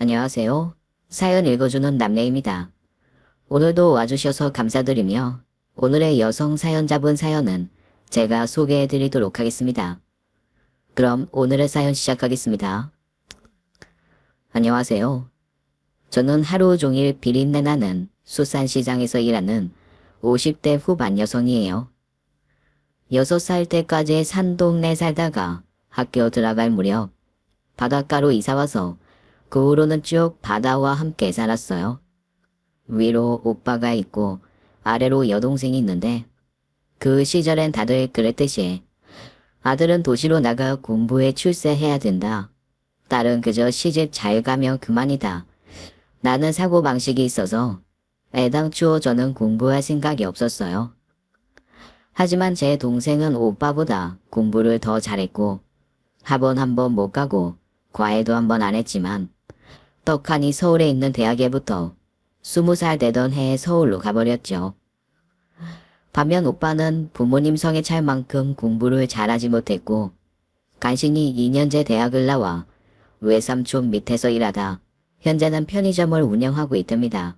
안녕하세요. 사연 읽어주는 남래입니다. 오늘도 와주셔서 감사드리며 오늘의 여성 사연자분 사연은 제가 소개해드리도록 하겠습니다. 그럼 오늘의 사연 시작하겠습니다. 안녕하세요. 저는 하루 종일 비린내 나는 수산시장에서 일하는 50대 후반 여성이에요. 6살 때까지 산동네 살다가 학교 들어갈 무렵 바닷가로 이사와서 그 후로는 쭉 바다와 함께 살았어요. 위로 오빠가 있고 아래로 여동생이 있는데 그 시절엔 다들 그랬듯이 아들은 도시로 나가 공부에 출세해야 된다. 딸은 그저 시집 잘 가면 그만이다. 나는 사고방식이 있어서 애당초 저는 공부할 생각이 없었어요. 하지만 제 동생은 오빠보다 공부를 더 잘했고 학원 한 번 못 가고 과외도 한 번 안 했지만 떡하니 서울에 있는 대학에 붙어 20살 되던 해에 서울로 가버렸죠. 반면 오빠는 부모님 성에 찰 만큼 공부를 잘하지 못했고 간신히 2년제 대학을 나와 외삼촌 밑에서 일하다 현재는 편의점을 운영하고 있답니다.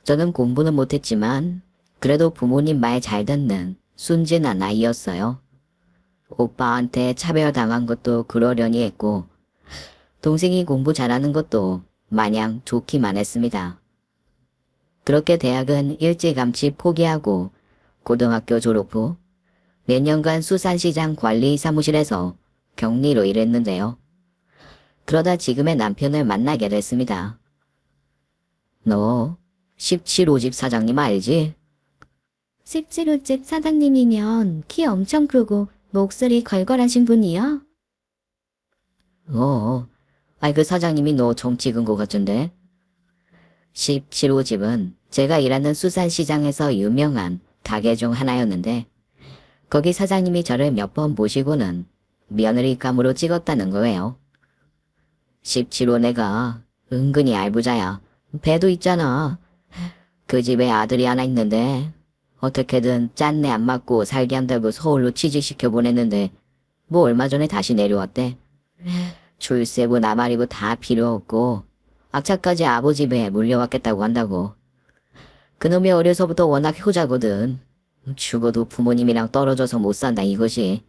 저는 공부는 못했지만 그래도 부모님 말 잘 듣는 순진한 아이였어요. 오빠한테 차별당한 것도 그러려니 했고 동생이 공부 잘하는 것도 마냥 좋기만 했습니다. 그렇게 대학은 일찌감치 포기하고 고등학교 졸업 후 몇 년간 수산시장 관리 사무실에서 격리로 일했는데요. 그러다 지금의 남편을 만나게 됐습니다. 너 17호집 사장님 알지? 17호집 사장님이면 키 엄청 크고 목소리 걸걸하신 분이요? 아이 그 사장님이 너 좀 찍은 것 같은데? 17호집은 제가 일하는 수산시장에서 유명한 가게 중 하나였는데 거기 사장님이 저를 몇 번 모시고는 며느리감으로 찍었다는 거예요. 17호 내가 은근히 알부자야. 배도 있잖아. 그 집에 아들이 하나 있는데 어떻게든 짠내 안 맞고 살게 한다고 서울로 취직시켜 보냈는데 뭐 얼마 전에 다시 내려왔대. 출세고 나발이고 다 필요 없고 악착까지 아버지 배에 물려왔겠다고 한다고. 그놈이 어려서부터 워낙 효자거든. 죽어도 부모님이랑 떨어져서 못 산다 이것이.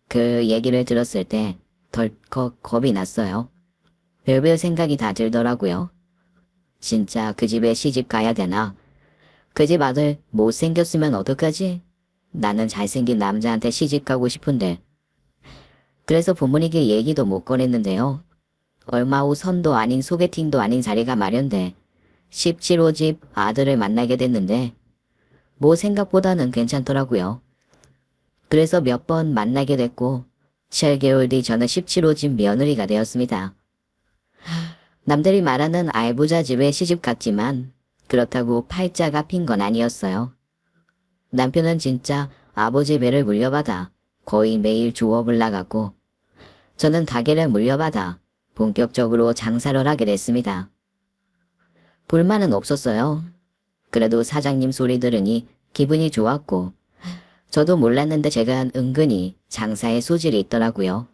그 얘기를 들었을 때 덜컥 겁이 났어요. 별별 생각이 다 들더라고요. 진짜 그 집에 시집 가야 되나? 그 집 아들 못생겼으면 어떡하지? 나는 잘생긴 남자한테 시집 가고 싶은데. 그래서 부모님께 얘기도 못 꺼냈는데요. 얼마 후 선도 아닌 소개팅도 아닌 자리가 마련돼 17호집 아들을 만나게 됐는데 뭐 생각보다는 괜찮더라고요. 그래서 몇 번 만나게 됐고 7개월 뒤 저는 17호집 며느리가 되었습니다. 남들이 말하는 알부자 집에 시집 갔지만 그렇다고 팔자가 핀 건 아니었어요. 남편은 진짜 아버지 배를 물려받아 거의 매일 조업을 나갔고 저는 가게를 물려받아 본격적으로 장사를 하게 됐습니다. 불만은 없었어요. 그래도 사장님 소리 들으니 기분이 좋았고 저도 몰랐는데 제가 은근히 장사에 소질이 있더라고요.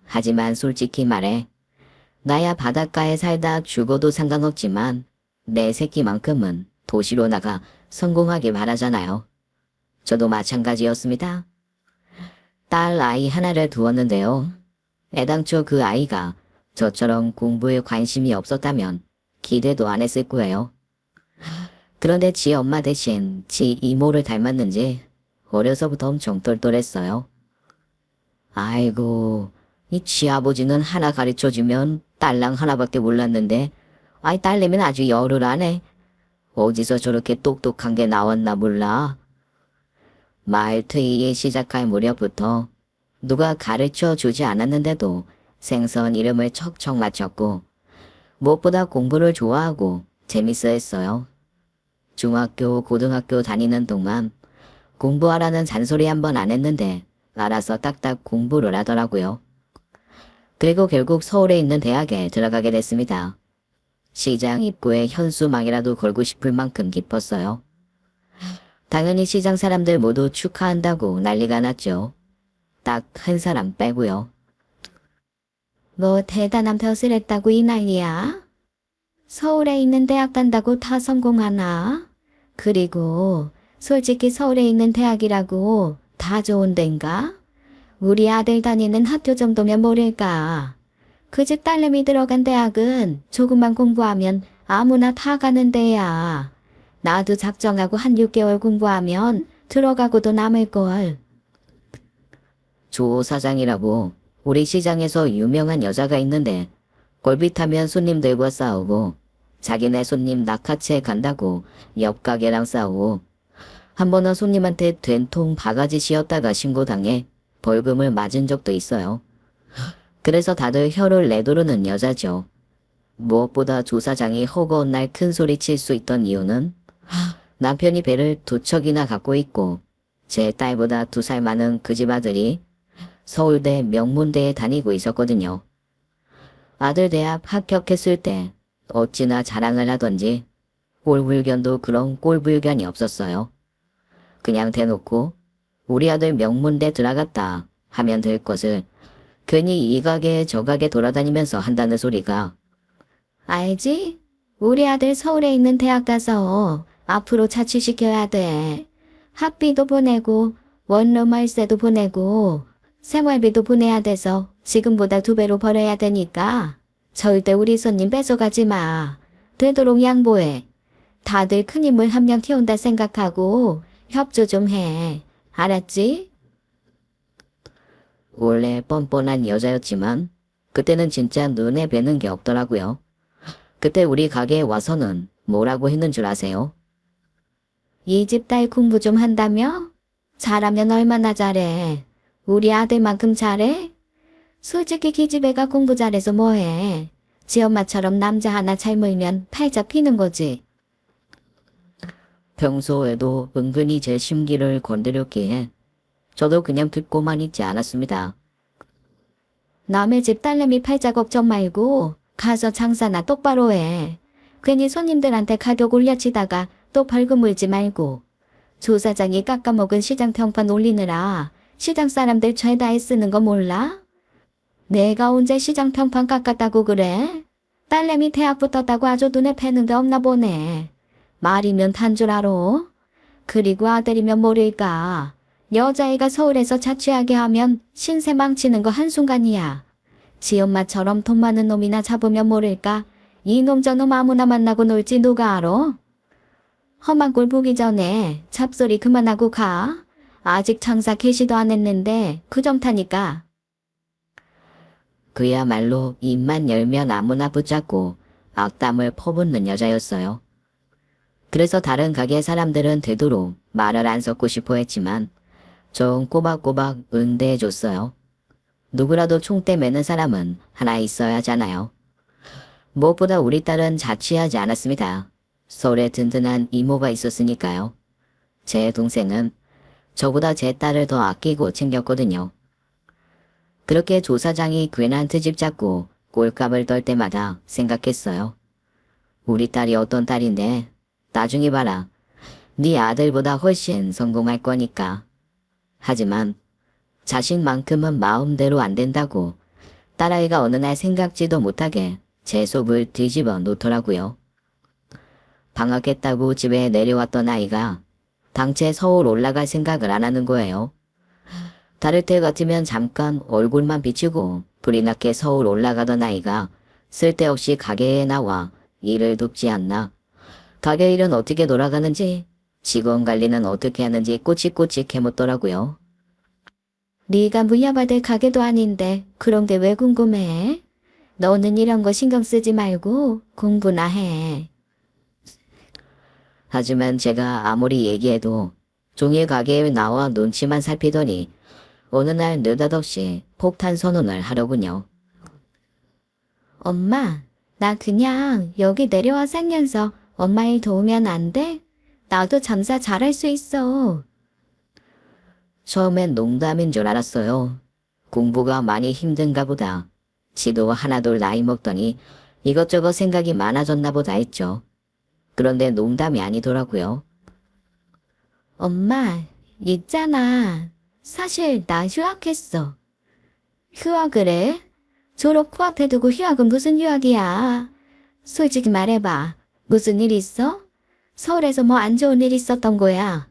하지만 솔직히 말해 나야 바닷가에 살다 죽어도 상관없지만 내 새끼만큼은 도시로 나가 성공하길 바라잖아요. 저도 마찬가지였습니다. 딸 아이 하나를 두었는데요. 애당초 그 아이가 저처럼 공부에 관심이 없었다면 기대도 안 했을 거예요. 그런데 지 엄마 대신 지 이모를 닮았는지 어려서부터 엄청 똘똘했어요. 아이고, 이 지 아버지는 하나 가르쳐주면 딸랑 하나밖에 몰랐는데 아이 딸내미는 아주 열을 안 해. 어디서 저렇게 똑똑한 게 나왔나 몰라. 말 트이기 시작할 무렵부터 누가 가르쳐 주지 않았는데도 생선 이름을 척척 맞췄고 무엇보다 공부를 좋아하고 재밌어 했어요. 중학교, 고등학교 다니는 동안 공부하라는 잔소리 한 번 안 했는데 알아서 딱딱 공부를 하더라고요. 그리고 결국 서울에 있는 대학에 들어가게 됐습니다. 시장 입구에 현수막이라도 걸고 싶을 만큼 깊었어요. 당연히 시장 사람들 모두 축하한다고 난리가 났죠. 딱 한 사람 빼고요. 뭐 대단한 벼슬 했다고 이 난리야? 서울에 있는 대학 간다고 다 성공하나? 그리고 솔직히 서울에 있는 대학이라고 다 좋은 데인가? 우리 아들 다니는 학교 정도면 모를까? 그 집 딸내미 들어간 대학은 조금만 공부하면 아무나 다 가는 데야. 나도 작정하고 한 6개월 공부하면 들어가고도 남을걸. 조 사장이라고 우리 시장에서 유명한 여자가 있는데 꼴빛하면 손님들과 싸우고 자기네 손님 낙하채 간다고 옆 가게랑 싸우고 한 번은 손님한테 된통 바가지 씌었다가 신고당해 벌금을 맞은 적도 있어요. 그래서 다들 혀를 내두르는 여자죠. 무엇보다 조 사장이 허구한 날 큰 소리 칠 수 있던 이유는 남편이 배를 2척이나 갖고 있고 제 딸보다 2살 많은 그 집 아들이 서울대 명문대에 다니고 있었거든요. 아들 대학 합격했을 때 어찌나 자랑을 하던지 꼴불견도 그런 꼴불견이 없었어요. 그냥 대놓고 우리 아들 명문대 들어갔다 하면 될 것을 괜히 이 가게 저 가게 돌아다니면서 한다는 소리가 알지? 우리 아들 서울에 있는 대학 가서 앞으로 자취시켜야 돼. 학비도 보내고 원룸 월세도 보내고 생활비도 보내야 돼서 지금보다 2배로 벌어야 되니까 절대 우리 손님 뺏어가지 마. 되도록 양보해. 다들 큰 인물 한 명 키운다 생각하고 협조 좀 해. 알았지? 원래 뻔뻔한 여자였지만 그때는 진짜 눈에 뵈는 게 없더라고요. 그때 우리 가게에 와서는 뭐라고 했는 줄 아세요? 이 집 딸 공부 좀 한다며? 잘하면 얼마나 잘해. 우리 아들만큼 잘해? 솔직히 기집애가 공부 잘해서 뭐해. 지 엄마처럼 남자 하나 잘 물면 팔짝 피는 거지. 평소에도 은근히 제 심기를 건드렸기에 저도 그냥 듣고만 있지 않았습니다. 남의 집 딸내미 팔자 걱정 말고 가서 장사나 똑바로 해. 괜히 손님들한테 가격 올려치다가 또 벌금 물지 말고. 조 사장이 깎아먹은 시장 평판 올리느라 시장 사람들 죄다 애쓰는 거 몰라? 내가 언제 시장 평판 깎았다고 그래? 딸내미 대학 붙었다고 아주 눈에 뵈는 데 없나 보네. 말이면 단 줄 알아? 그리고 아들이면 모를까. 여자애가 서울에서 자취하게 하면 신세 망치는 거 한순간이야. 지 엄마처럼 돈 많은 놈이나 잡으면 모를까. 이놈 저놈 아무나 만나고 놀지 누가 알아? 험한 꼴 보기 전에 잡소리 그만하고 가. 아직 장사 개시도 안 했는데 그 정타니까. 그야말로 입만 열면 아무나 붙잡고 악담을 퍼붓는 여자였어요. 그래서 다른 가게 사람들은 되도록 말을 안 섞고 싶어 했지만 전 꼬박꼬박 응대해줬어요. 누구라도 총대 매는 사람은 하나 있어야 하잖아요. 무엇보다 우리 딸은 자취하지 않았습니다. 서울에 든든한 이모가 있었으니까요. 제 동생은 저보다 제 딸을 더 아끼고 챙겼거든요. 그렇게 조 사장이 괜한 트집 잡고 꼴값을 떨 때마다 생각했어요. 우리 딸이 어떤 딸인데 나중에 봐라. 네 아들보다 훨씬 성공할 거니까. 하지만 자식만큼은 마음대로 안 된다고 딸아이가 어느 날 생각지도 못하게 제 속을 뒤집어 놓더라고요. 방학했다고 집에 내려왔던 아이가 당최 서울 올라갈 생각을 안 하는 거예요. 다를 때 같으면 잠깐 얼굴만 비추고 불이 나게 서울 올라가던 아이가 쓸데없이 가게에 나와 일을 돕지 않나. 가게 일은 어떻게 돌아가는지 직원 관리는 어떻게 하는지 꼬치꼬치 캐묻더라고요. 네가 물려받을 가게도 아닌데 그런 게 왜 궁금해? 너는 이런 거 신경 쓰지 말고 공부나 해. 하지만 제가 아무리 얘기해도 종일 가게에 나와 눈치만 살피더니 어느 날 느닷없이 폭탄 선언을 하더군요. 엄마, 나 그냥 여기 내려와 살면서 엄마 일 도우면 안 돼? 나도 장사 잘할 수 있어. 처음엔 농담인 줄 알았어요. 공부가 많이 힘든가 보다. 지도 하나둘 나이 먹더니 이것저것 생각이 많아졌나 보다 했죠. 그런데 농담이 아니더라고요. 엄마, 있잖아. 사실 나 휴학했어. 휴학을 해? 졸업 코앞에 두고 휴학은 무슨 휴학이야. 솔직히 말해봐. 무슨 일 있어? 서울에서 뭐 안 좋은 일 있었던 거야?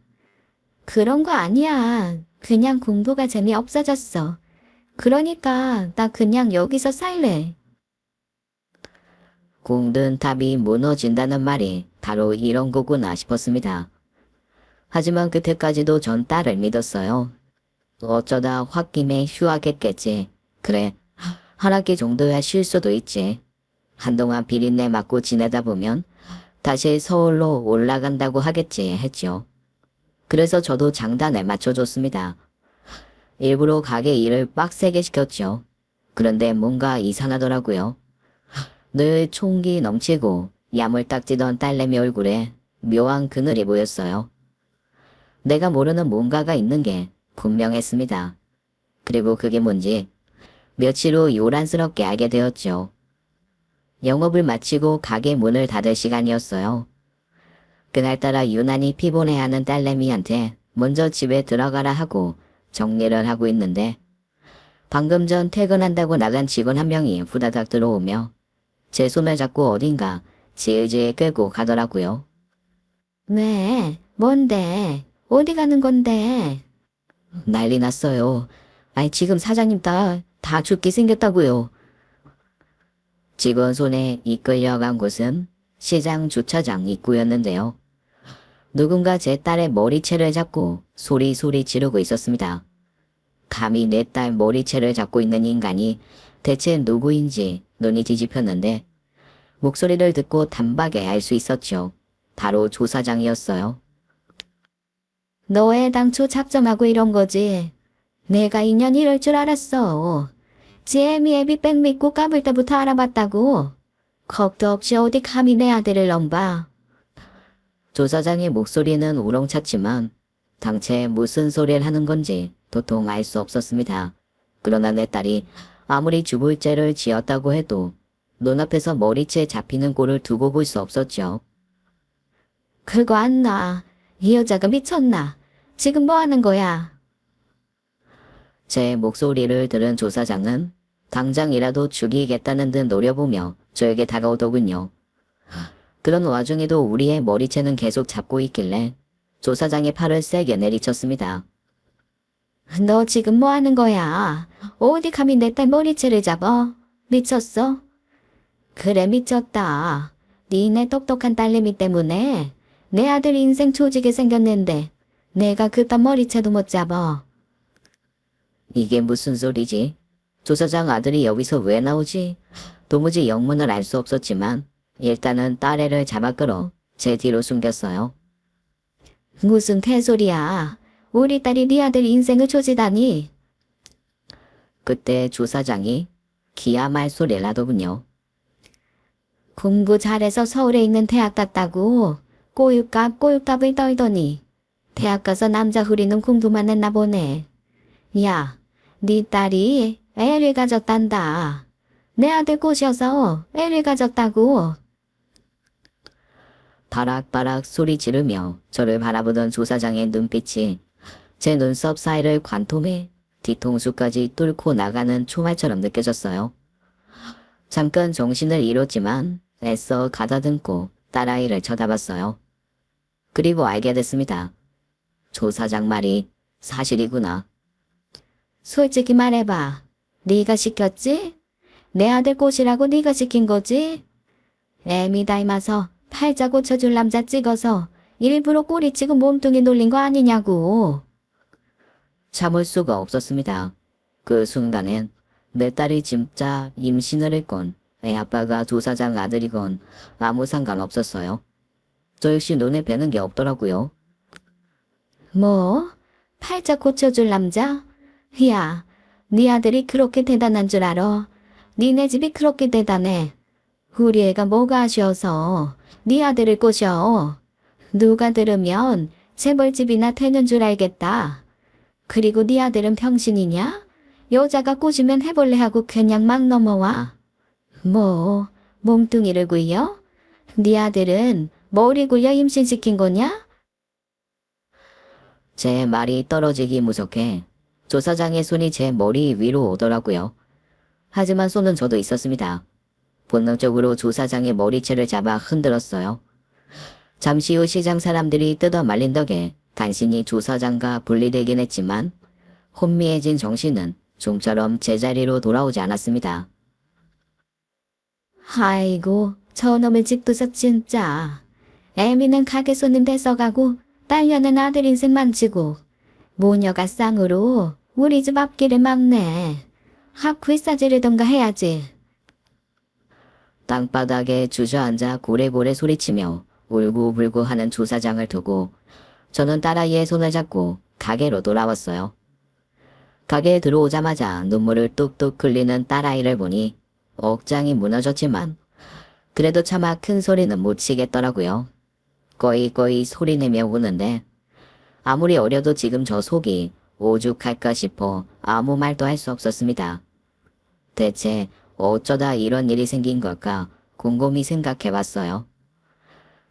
그런 거 아니야. 그냥 공부가 재미없어졌어. 그러니까 나 그냥 여기서 살래. 공든 답이 무너진다는 말이 바로 이런 거구나 싶었습니다. 하지만 그때까지도 전 딸을 믿었어요. 어쩌다 홧김에 휴학했겠지. 그래, 한 학기 정도야 쉴 수도 있지. 한동안 비린내 맡고 지내다 보면 다시 서울로 올라간다고 하겠지 했죠. 그래서 저도 장단에 맞춰줬습니다. 일부러 가게 일을 빡세게 시켰죠. 그런데 뭔가 이상하더라고요. 늘 총기 넘치고 야물딱지던 딸내미 얼굴에 묘한 그늘이 보였어요. 내가 모르는 뭔가가 있는 게 분명했습니다. 그리고 그게 뭔지 며칠 후 요란스럽게 알게 되었죠. 영업을 마치고 가게 문을 닫을 시간이었어요. 그날따라 유난히 피곤해하는 딸내미한테 먼저 집에 들어가라 하고 정리를 하고 있는데 방금 전 퇴근한다고 나간 직원 한 명이 후다닥 들어오며 제 손을 잡고 어딘가 질질 끌고 가더라고요. 왜? 뭔데? 어디 가는 건데? 난리 났어요. 아니 지금 사장님 다 죽게 생겼다고요. 직원 손에 이끌려간 곳은 시장 주차장 입구였는데요. 누군가 제 딸의 머리채를 잡고 소리 지르고 있었습니다. 감히 내 딸 머리채를 잡고 있는 인간이 대체 누구인지 눈이 뒤집혔는데 목소리를 듣고 단박에 알 수 있었죠. 바로 조 사장이었어요. 너 애 당초 작정하고 이런 거지. 내가 인연 이럴 줄 알았어. 지엠이 애비백 믿고 까불 때부터 알아봤다고. 겁도 없이 어디 감히 내 아들을 넘봐. 조 사장의 목소리는 우렁찼지만 당최 무슨 소리를 하는 건지 도통 알 수 없었습니다. 그러나 내 딸이 아무리 주불죄를 지었다고 해도 눈앞에서 머리채 잡히는 꼴을 두고 볼 수 없었죠. 그거 안 놔. 이 여자가 미쳤나? 지금 뭐 하는 거야? 제 목소리를 들은 조 사장은 당장이라도 죽이겠다는 듯 노려보며 저에게 다가오더군요. 그런 와중에도 우리의 머리채는 계속 잡고 있길래 조 사장의 팔을 세게 내리쳤습니다. 너 지금 뭐 하는 거야? 어디 감히 내 딸 머리채를 잡아? 미쳤어? 그래 미쳤다. 니네 똑똑한 딸내미 때문에 내 아들 인생 조지게 생겼는데 내가 그딴 머리채도 못 잡아. 이게 무슨 소리지? 조 사장 아들이 여기서 왜 나오지? 도무지 영문을 알 수 없었지만 일단은 딸애를 잡아 끌어 제 뒤로 숨겼어요. 무슨 개소리야. 우리 딸이 네 아들 인생을 조지다니. 그때 조 사장이 기아 말소리를 하더군요. 공부 잘해서 서울에 있는 대학 갔다고 꼬윳갑을 떨더니 대학 가서 남자 후리는 공부만 했나 보네. 야, 네 딸이 애를 가졌단다. 내 아들 꼬셔서 애를 가졌다고. 바락바락 소리 지르며 저를 바라보던 조 사장의 눈빛이 제 눈썹 사이를 관통해 뒤통수까지 뚫고 나가는 총알처럼 느껴졌어요. 잠깐 정신을 잃었지만 애써 가다듬고 딸아이를 쳐다봤어요. 그리고 알게 됐습니다. 조 사장 말이 사실이구나. 솔직히 말해봐. 네가 시켰지? 내 아들 꼬시라고 네가 시킨 거지? 애미 닮아서 팔자 고쳐줄 남자 찍어서 일부러 꼬리치고 몸뚱이 놀린 거 아니냐고. 참을 수가 없었습니다. 그 순간엔 내 딸이 진짜 임신을 했건 애 아빠가 조 사장 아들이건 아무 상관없었어요. 저 역시 눈에 뵈는 게 없더라고요. 뭐? 팔자 고쳐줄 남자? 야, 네 아들이 그렇게 대단한 줄 알아? 니네 집이 그렇게 대단해. 우리 애가 뭐가 아쉬워서 네 아들을 꼬셔. 누가 들으면 재벌집이나 되는 줄 알겠다. 그리고 네 아들은 병신이냐? 여자가 꼬시면 해볼래 하고 그냥 막 넘어와. 뭐, 몸뚱이를 굴려? 네 아들은 머리 굴려 임신시킨 거냐? 제 말이 떨어지기 무섭게 조 사장의 손이 제 머리 위로 오더라고요. 하지만 손은 저도 있었습니다. 본능적으로 조사장의 머리채를 잡아 흔들었어요. 잠시 후 시장 사람들이 뜯어 말린 덕에 간신히 조사장과 분리되긴 했지만 혼미해진 정신은 좀처럼 제자리로 돌아오지 않았습니다. 아이고, 저놈의 집도서 진짜. 애미는 가게 손님 됐어가고 딸려는 아들 인생 만지고 모녀가 쌍으로 우리 집 앞길을 막네. 학회 싸지르던가 해야지. 땅바닥에 주저앉아 고래고래 소리치며 울고불고 하는 조사장을 두고 저는 딸아이의 손을 잡고 가게로 돌아왔어요. 가게에 들어오자마자 눈물을 뚝뚝 흘리는 딸아이를 보니 억장이 무너졌지만 그래도 차마 큰 소리는 못 치겠더라고요. 꺼이꺼이 소리내며 우는데 아무리 어려도 지금 저 속이 오죽할까 싶어 아무 말도 할 수 없었습니다. 대체 어쩌다 이런 일이 생긴 걸까 곰곰이 생각해봤어요.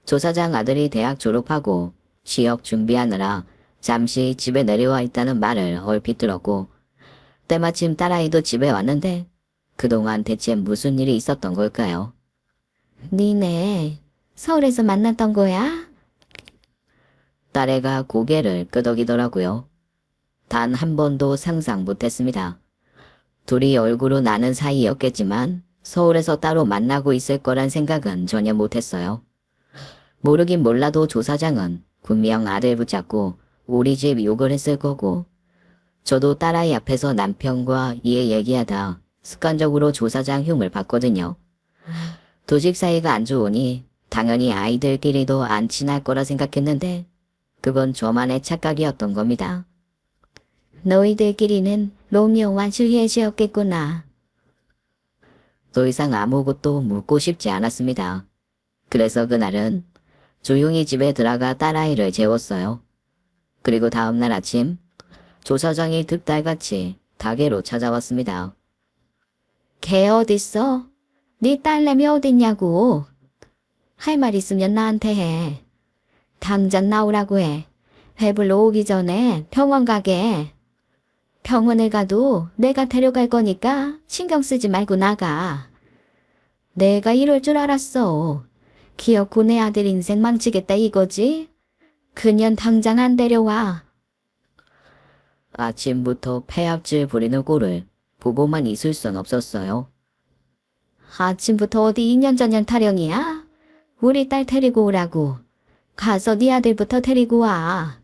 조사장 아들이 대학 졸업하고 취업 준비하느라 잠시 집에 내려와 있다는 말을 얼핏 들었고 때마침 딸아이도 집에 왔는데 그동안 대체 무슨 일이 있었던 걸까요? 니네 서울에서 만났던 거야? 딸애가 고개를 끄덕이더라고요. 단 한 번도 상상 못했습니다. 둘이 얼굴은 아는 사이였겠지만 서울에서 따로 만나고 있을 거란 생각은 전혀 못했어요. 모르긴 몰라도 조사장은 분명 아들 붙잡고 우리 집 욕을 했을 거고 저도 딸아이 앞에서 남편과 이에 얘기하다 습관적으로 조사장 흉을 봤거든요. 두 집 사이가 안 좋으니 당연히 아이들끼리도 안 친할 거라 생각했는데 그건 저만의 착각이었던 겁니다. 너희들끼리는 로미오와 줄리엣이었겠구나. 더 이상 아무것도 묻고 싶지 않았습니다. 그래서 그날은 조용히 집에 들어가 딸아이를 재웠어요. 그리고 다음날 아침 조사장이 득달같이 가게로 찾아왔습니다. 걔 어딨어? 네 딸내미 어딨냐고. 할 말 있으면 나한테 해. 당장 나오라고 해. 배불러 오기 전에 병원 가게. 병원에 가도 내가 데려갈 거니까 신경 쓰지 말고 나가. 내가 이럴 줄 알았어. 기어코 내 아들 인생 망치겠다 이거지? 그년 당장 안 데려와. 아침부터 폐압질 부리는 꼴을 보고만 있을 순 없었어요. 아침부터 어디 2년 전년 타령이야? 우리 딸 데리고 오라고. 가서 네 아들부터 데리고 와.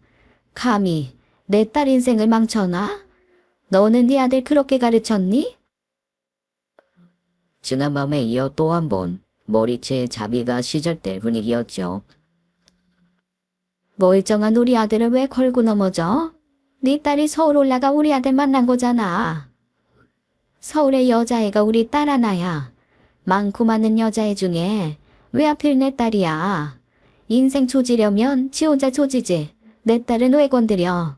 감히 내 딸 인생을 망쳐놔? 너는 네 아들 그렇게 가르쳤니? 지난 밤에 이어 또 한 번 머리채 자비가 시절될 분위기였죠. 멀쩡한 우리 아들을 왜 걸고 넘어져? 네 딸이 서울 올라가 우리 아들 만난 거잖아. 서울의 여자애가 우리 딸 하나야. 많고 많은 여자애 중에 왜 하필 내 딸이야. 인생 조지려면 지 혼자 조지지. 내 딸은 왜 건드려.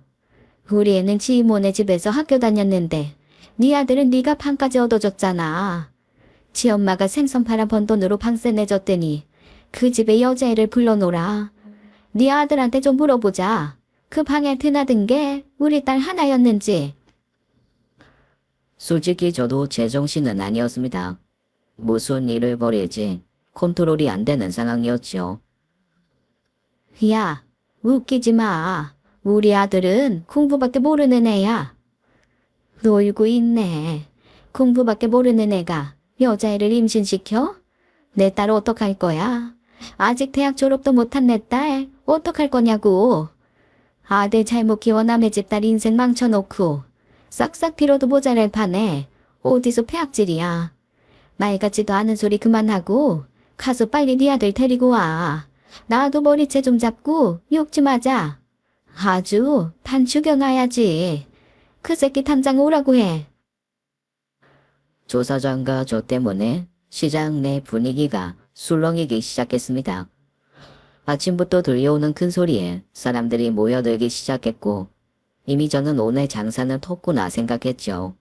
우리 애는 지 이모네 집에서 학교 다녔는데 네 아들은 네가 방까지 얻어줬잖아. 지 엄마가 생선 팔아 번 돈으로 방세 내줬더니 그 집에 여자애를 불러놓으라. 네 아들한테 좀 물어보자. 그 방에 드나든 게 우리 딸 하나였는지. 솔직히 저도 제정신은 아니었습니다. 무슨 일을 벌일지 컨트롤이 안 되는 상황이었죠. 야, 웃기지 마. 우리 아들은 공부밖에 모르는 애야. 놀고 있네. 공부밖에 모르는 애가 여자애를 임신시켜? 내 딸 어떡할 거야? 아직 대학 졸업도 못한 내 딸 어떡할 거냐고. 아들 잘못 키워 남의 집 딸 인생 망쳐놓고 싹싹 빌어도 모자랄 판에 어디서 폐악질이야. 말 같지도 않은 소리 그만하고 가서 빨리 네 아들 데리고 와. 나도 머리채 좀 잡고 욕 좀 하자. 아주 반 죽여놔야지. 그 새끼 당장 오라고 해. 조사장과 저 때문에 시장 내 분위기가 술렁이기 시작했습니다. 아침부터 들려오는 큰 소리에 사람들이 모여들기 시작했고 이미 저는 오늘 장사는 텄구나 생각했죠.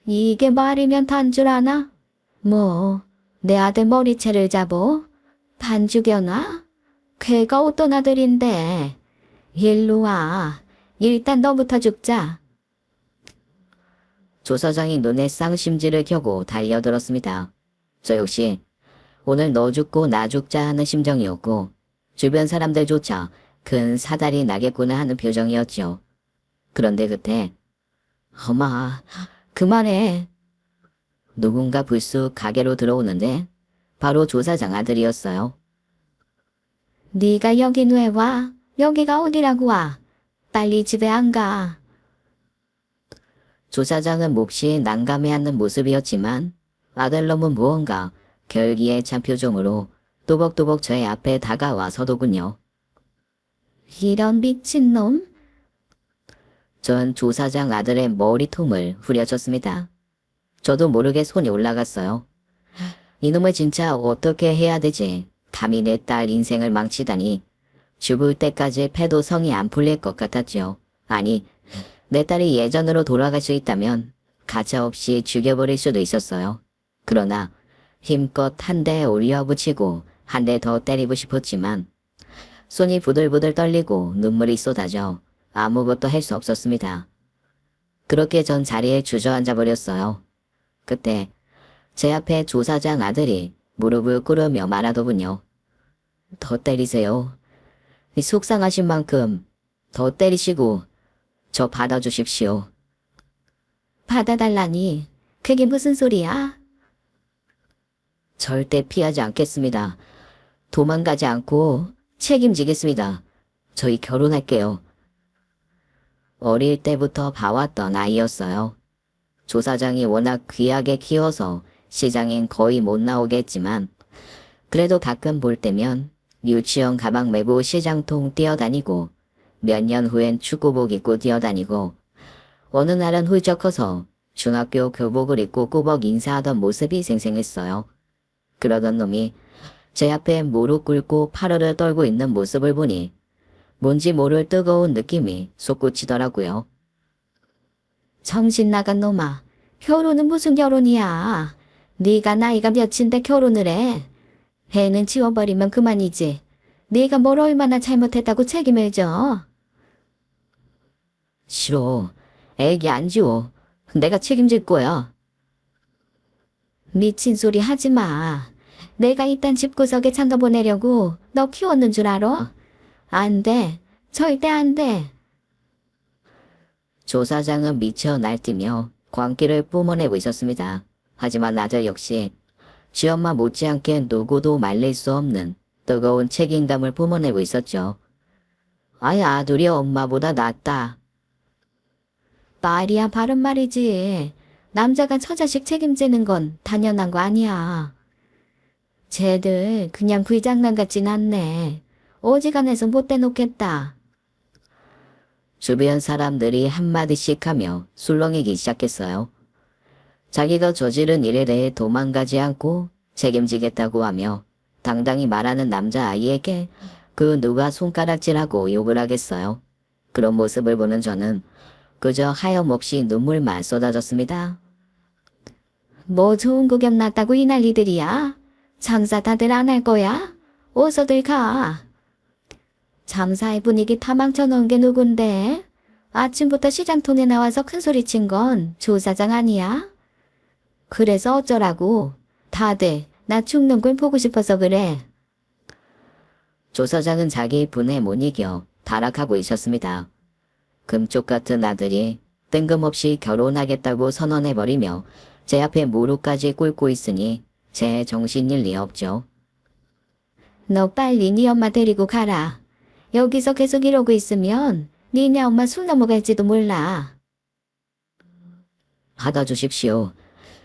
이게 말이면 단 줄 아나? 뭐, 내 아들 머리채를 잡어? 반 죽여놔? 걔가 어떤 아들인데. 일로 와. 일단 너부터 죽자. 조 사장이 눈에 쌍심지를 켜고 달려들었습니다. 저 역시 오늘 너 죽고 나 죽자 하는 심정이었고 주변 사람들조차 큰 사달이 나겠구나 하는 표정이었죠. 그런데 그때 엄마 그만해. 누군가 불쑥 가게로 들어오는데 바로 조 사장 아들이었어요. 네가 여긴 왜 와? 여기가 어디라고 와? 빨리 집에 안 가. 조 사장은 몹시 난감해하는 모습이었지만 아들놈은 무언가 결기에 찬 표정으로 또박또박 저의 앞에 다가와 서더군요. 이런 미친놈? 전 조 사장 아들의 머리통을 후려쳤습니다. 저도 모르게 손이 올라갔어요. 이놈을 진짜 어떻게 해야 되지? 감히 내 딸 인생을 망치다니. 죽을 때까지 패도 성이 안 풀릴 것 같았죠. 아니, 내 딸이 예전으로 돌아갈 수 있다면 가차없이 죽여버릴 수도 있었어요. 그러나 힘껏 한 대 올려붙이고 한 대 더 때리고 싶었지만 손이 부들부들 떨리고 눈물이 쏟아져 아무것도 할 수 없었습니다. 그렇게 전 자리에 주저앉아 버렸어요. 그때 제 앞에 조 사장 아들이 무릎을 꿇으며 말하더군요. 더 때리세요. 속상하신 만큼 더 때리시고 저 받아주십시오. 받아달라니. 그게 무슨 소리야? 절대 피하지 않겠습니다. 도망가지 않고 책임지겠습니다. 저희 결혼할게요. 어릴 때부터 봐왔던 아이였어요. 조 사장이 워낙 귀하게 키워서 시장엔 거의 못 나오겠지만 그래도 가끔 볼 때면 유치원 가방 메고 시장통 뛰어다니고 몇 년 후엔 축구복 입고 뛰어다니고 어느 날은 훌쩍 커서 중학교 교복을 입고 꾸벅 인사하던 모습이 생생했어요. 그러던 놈이 제 앞에 무릎 꿇고 팔을 떨고 있는 모습을 보니 뭔지 모를 뜨거운 느낌이 솟구치더라고요. 정신 나간 놈아. 결혼은 무슨 결혼이야. 네가 나이가 몇인데 결혼을 해. 애는 지워버리면 그만이지. 네가 뭘 얼마나 잘못했다고 책임을 져. 싫어. 애기 안 지워. 내가 책임질 거야. 미친 소리 하지 마. 내가 이딴 집구석에 장가 보내려고 너 키웠는 줄 알아? 안 돼. 절대 안 돼. 조 사장은 미쳐 날뛰며 광기를 뿜어내고 있었습니다. 하지만 아들 역시 지엄마 못지않게 누구도 말릴 수 없는 뜨거운 책임감을 뿜어내고 있었죠. 아이 아들이 엄마보다 낫다. 말이야 바른 말이지. 남자가 처자식 책임지는 건 당연한 거 아니야. 쟤들 그냥 불장난 같진 않네. 어지간해서 못 대놓겠다. 주변 사람들이 한마디씩 하며 술렁이기 시작했어요. 자기가 저지른 일에 대해 도망가지 않고 책임지겠다고 하며 당당히 말하는 남자아이에게 그 누가 손가락질하고 욕을 하겠어요. 그런 모습을 보는 저는 그저 하염없이 눈물만 쏟아졌습니다. 뭐 좋은 구경 났다고 이 난리들이야? 장사 다들 안 할 거야? 어서들 가. 장사의 분위기 다 망쳐놓은 게 누군데? 아침부터 시장통에 나와서 큰소리 친 건 조 사장 아니야? 그래서 어쩌라고? 다들 나 죽는 걸 보고 싶어서 그래. 조 사장은 자기 분에 못 이겨 타락하고 있었습니다. 금쪽 같은 아들이 뜬금없이 결혼하겠다고 선언해버리며 제 앞에 무릎까지 꿇고 있으니 제 정신일 리 없죠. 너 빨리 네 엄마 데리고 가라. 여기서 계속 이러고 있으면 니네 엄마 술 넘어갈지도 몰라. 하다 주십시오.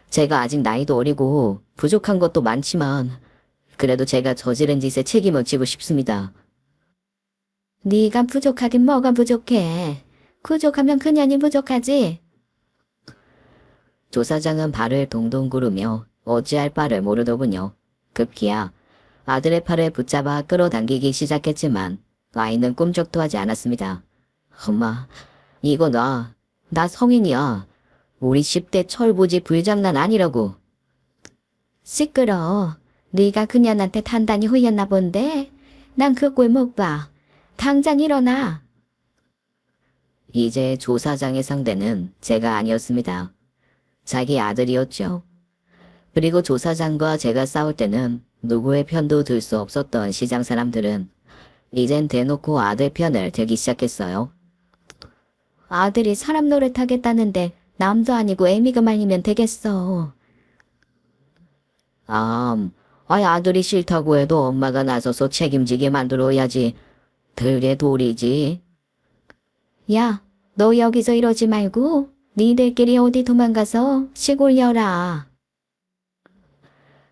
제가 아직 나이도 어리고 부족한 것도 많지만 그래도 제가 저지른 짓에 책임을 지고 싶습니다. 네가 부족하긴 뭐가 부족해. 부족하면 그년이 부족하지. 조 사장은 발을 동동 구르며 어찌할 바를 모르더군요. 급기야 아들의 팔을 붙잡아 끌어당기기 시작했지만 아이는 꿈쩍도 하지 않았습니다. 엄마, 이거 나 성인이야. 우리 10대 철부지 불장난 아니라고. 시끄러워. 네가 그년한테 단단히 후였나 본데. 난 그 꼴 못 봐. 당장 일어나. 이제 조 사장의 상대는 제가 아니었습니다. 자기 아들이었죠. 그리고 조 사장과 제가 싸울 때는 누구의 편도 들 수 없었던 시장 사람들은 이젠 대놓고 아들 편을 들기 시작했어요. 아들이 사람 노릇하겠다는데 남도 아니고 애미가 말리면 되겠어. 아들이 싫다고 해도 엄마가 나서서 책임지게 만들어야지. 그게 도리지. 야, 너 여기서 이러지 말고 니들끼리 어디 도망가서 시골려라.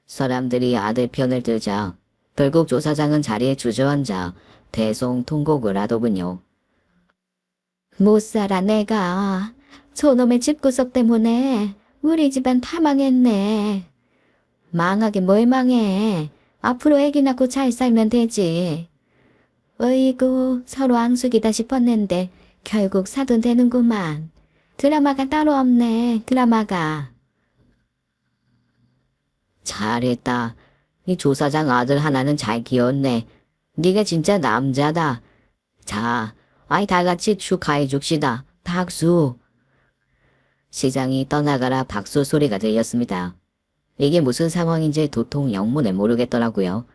사람들이 아들 편을 들자 결국 조 사장은 자리에 주저앉아 대성통곡을 하더군요. 못 살아 내가. 저놈의 집구석 때문에 우리 집안 다 망했네. 망하긴 뭘 망해. 앞으로 애기 낳고 잘 살면 되지. 어이구 서로 앙숙이다 싶었는데 결국 사돈 되는구만. 드라마가 따로 없네 드라마가. 잘했다. 이 조 사장 아들 하나는 잘 키웠네. 네가 진짜 남자다. 자, 다 같이 축하해 줍시다. 박수. 시장이 떠나가라 박수 소리가 들렸습니다. 이게 무슨 상황인지 도통 영문을 모르겠더라고요.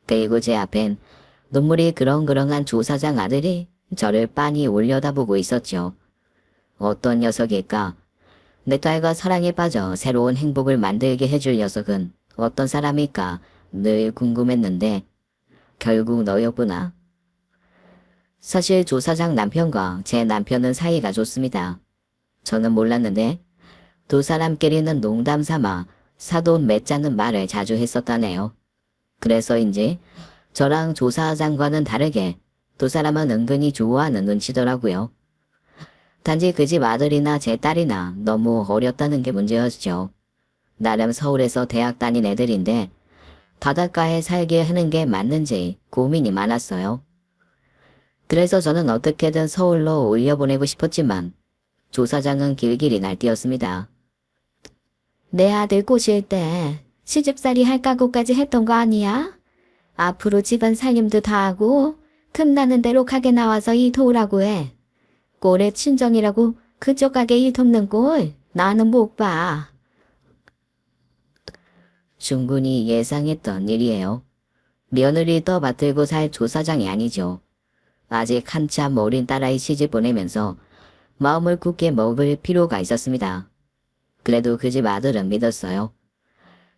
그리고 제 앞엔 눈물이 그렁그렁한 조 사장 아들이 저를 빤히 올려다보고 있었죠. 어떤 녀석일까? 내 딸과 사랑에 빠져 새로운 행복을 만들게 해줄 녀석은 어떤 사람일까 늘 궁금했는데 결국 너였구나. 사실 조 사장 남편과 제 남편은 사이가 좋습니다. 저는 몰랐는데 두 사람끼리는 농담 삼아 사돈 맺자는 말을 자주 했었다네요. 그래서인지 저랑 조 사장과는 다르게 두 사람은 은근히 좋아하는 눈치더라고요. 단지 그 집 아들이나 제 딸이나 너무 어렸다는 게 문제였죠. 나름 서울에서 대학 다닌 애들인데 바닷가에 살게 하는 게 맞는지 고민이 많았어요. 그래서 저는 어떻게든 서울로 올려보내고 싶었지만 조 사장은 길길이 날뛰었습니다. 내 아들 꼬실 때 시집살이 할 각오까지 했던 거 아니야? 앞으로 집안 살림도 다 하고 틈나는 대로 가게 나와서 일 도우라고 해. 꼴의 친정이라고 그쪽 가게 일 돕는 꼴 나는 못 봐. 충분히 예상했던 일이에요. 며느리 떠받들고 살 조 사장이 아니죠. 아직 한참 어린 딸아이 시집 보내면서 마음을 굳게 먹을 필요가 있었습니다. 그래도 그 집 아들은 믿었어요.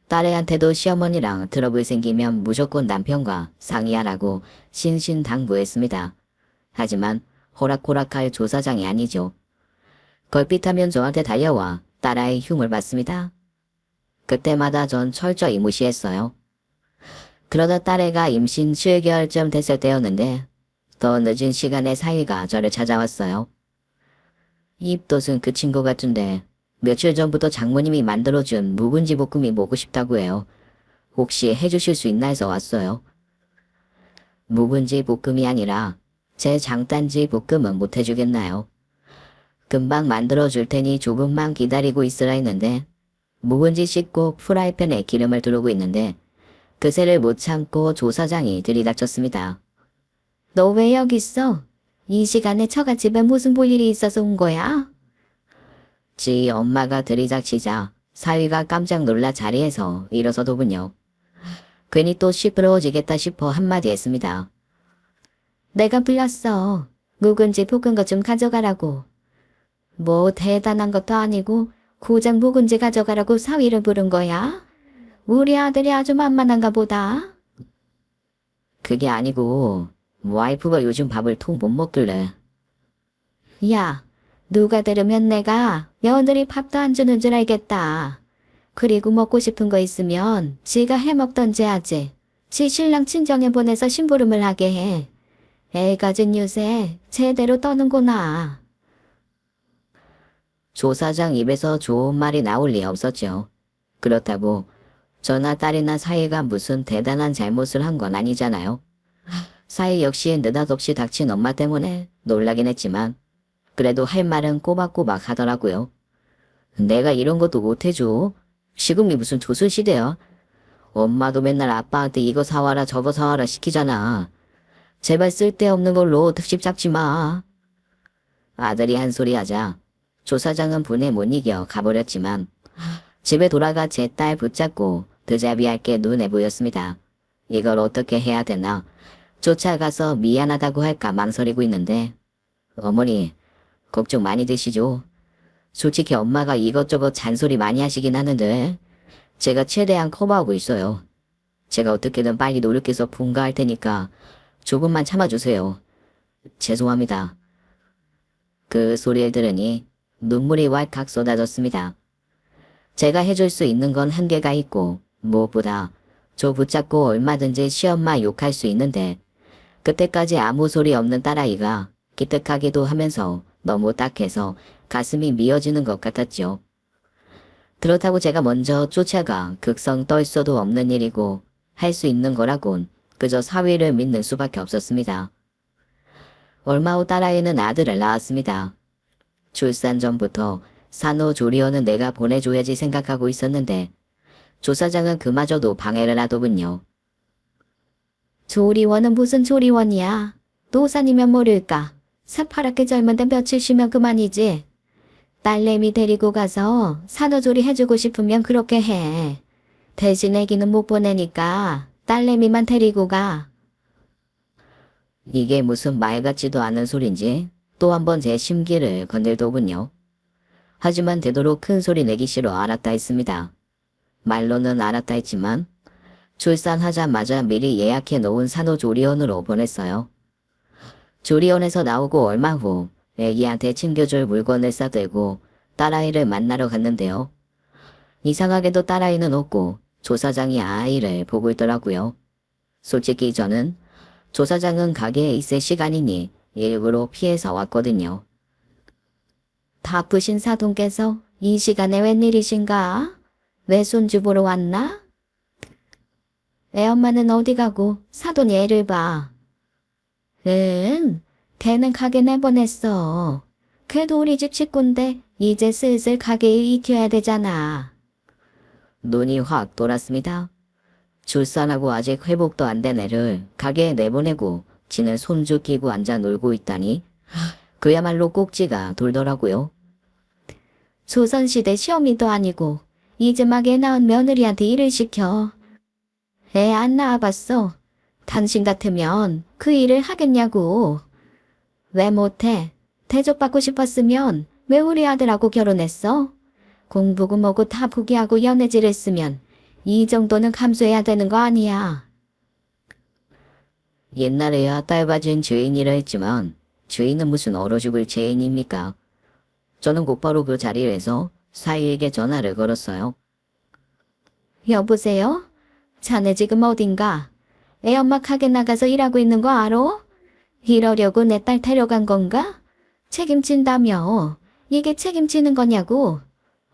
딸애한테도 시어머니랑 트러블 생기면 무조건 남편과 상의하라고 신신당부했습니다. 하지만 호락호락할 조 사장이 아니죠. 걸핏하면 저한테 달려와 딸아이 흉을 봤습니다. 그때마다 전 철저히 무시했어요. 그러다 딸애가 임신 7개월쯤 됐을 때였는데 더 늦은 시간에 사위가 저를 찾아왔어요. 입덧은 그 친구 같은데 며칠 전부터 장모님이 만들어준 묵은지 볶음이 먹고 싶다고 해요. 혹시 해주실 수 있나 해서 왔어요. 묵은지 볶음이 아니라 제 장단지 볶음은 못 해주겠나요? 금방 만들어줄 테니 조금만 기다리고 있으라 했는데 묵은지 씻고 프라이팬에 기름을 두르고 있는데 그새를 못 참고 조 사장이 들이닥쳤습니다. 너 왜 여기 있어? 이 시간에 처갓집에 무슨 볼 일이 있어서 온 거야? 지 엄마가 들이닥치자 사위가 깜짝 놀라 자리에서 일어서더군요. 괜히 또 시끄러워지겠다 싶어 한마디 했습니다. 내가 불렀어. 묵은지 볶은 것 좀 가져가라고. 뭐 대단한 것도 아니고 고장 묵은지 가져가라고 사위를 부른 거야? 우리 아들이 아주 만만한가 보다. 그게 아니고 와이프가 요즘 밥을 통 못 먹길래. 야, 누가 들으면 내가 며느리 밥도 안 주는 줄 알겠다. 그리고 먹고 싶은 거 있으면 지가 해먹던지 하지. 지 신랑 친정에 보내서 심부름을 하게 해. 애 가진 요새 제대로 떠는구나. 조 사장 입에서 좋은 말이 나올 리 없었죠. 그렇다고 저나 딸이나 사위가 무슨 대단한 잘못을 한 건 아니잖아요. 사위 역시 느닷없이 닥친 엄마 때문에 놀라긴 했지만 그래도 할 말은 꼬박꼬박 하더라고요. 내가 이런 것도 못해줘. 지금이 무슨 조선시대야. 엄마도 맨날 아빠한테 이거 사와라 저거 사와라 시키잖아. 제발 쓸데없는 걸로 특집 잡지 마. 아들이 한 소리 하자 조 사장은 분에 못 이겨 가버렸지만 집에 돌아가 제 딸 붙잡고 드자비할 게 눈에 보였습니다. 이걸 어떻게 해야 되나? 쫓아가서 미안하다고 할까 망설이고 있는데 어머니 걱정 많이 되시죠? 솔직히 엄마가 이것저것 잔소리 많이 하시긴 하는데 제가 최대한 커버하고 있어요. 제가 어떻게든 빨리 노력해서 분가할 테니까 조금만 참아주세요. 죄송합니다. 그 소리를 들으니 눈물이 왈칵 쏟아졌습니다. 제가 해줄 수 있는 건 한계가 있고 무엇보다 저 붙잡고 얼마든지 시엄마 욕할 수 있는데 그때까지 아무 소리 없는 딸아이가 기특하기도 하면서 너무 딱해서 가슴이 미어지는 것 같았죠. 그렇다고 제가 먼저 쫓아가 극성 떨 수도 없는 일이고 할 수 있는 거라곤 그저 사위를 믿는 수밖에 없었습니다. 얼마 후 딸아이는 아들을 낳았습니다. 출산 전부터 산후조리원은 내가 보내줘야지 생각하고 있었는데 조사장은 그마저도 방해를 하더군요. 조리원은 무슨 조리원이야? 노산이면 모를까. 새파랗게 젊은데 며칠 쉬면 그만이지. 딸내미 데리고 가서 산후조리 해주고 싶으면 그렇게 해. 대신 애기는 못 보내니까 딸내미만 데리고 가. 이게 무슨 말 같지도 않은 소린지 또 한 번 제 심기를 건들더군요. 하지만 되도록 큰 소리 내기 싫어 알았다 했습니다. 말로는 알았다 했지만 출산하자마자 미리 예약해 놓은 산후조리원으로 보냈어요. 조리원에서 나오고 얼마 후 애기한테 챙겨줄 물건을 싸들고 딸아이를 만나러 갔는데요. 이상하게도 딸아이는 없고 조사장이 아이를 보고 있더라고요. 솔직히 저는 조사장은 가게에 있을 시간이니 일부러 피해서 왔거든요. 바쁘신 사돈께서 이 시간에 웬일이신가? 외손주 보러 왔나? 애엄마는 어디 가고 사돈이 애를 봐. 걔는 가게 내보냈어. 걔도 우리 집 식구인데 이제 슬슬 가게에 익혀야 되잖아. 눈이 확 돌았습니다. 출산하고 아직 회복도 안 된 애를 가게에 내보내고 지는 손주 끼고 앉아 놀고 있다니 그야말로 꼭지가 돌더라고요. 조선시대 시어미도 아니고 이제 막 애 낳은 며느리한테 일을 시켜. 애 안 낳아봤어. 당신 같으면 그 일을 하겠냐고. 왜 못해? 대접받고 싶었으면 왜 우리 아들하고 결혼했어? 공부고 뭐고 다 포기하고 연애질 했으면 이 정도는 감수해야 되는 거 아니야. 옛날에야 딸봐진 죄인이라 했지만 죄인은 무슨 얼어 죽을 죄인입니까? 저는 곧바로 그 자리에서 사위에게 전화를 걸었어요. 여보세요? 자네 지금 어딘가? 애 엄마 가게 나가서 일하고 있는 거 알아? 이러려고 내 딸 데려간 건가? 책임진다며. 이게 책임지는 거냐고.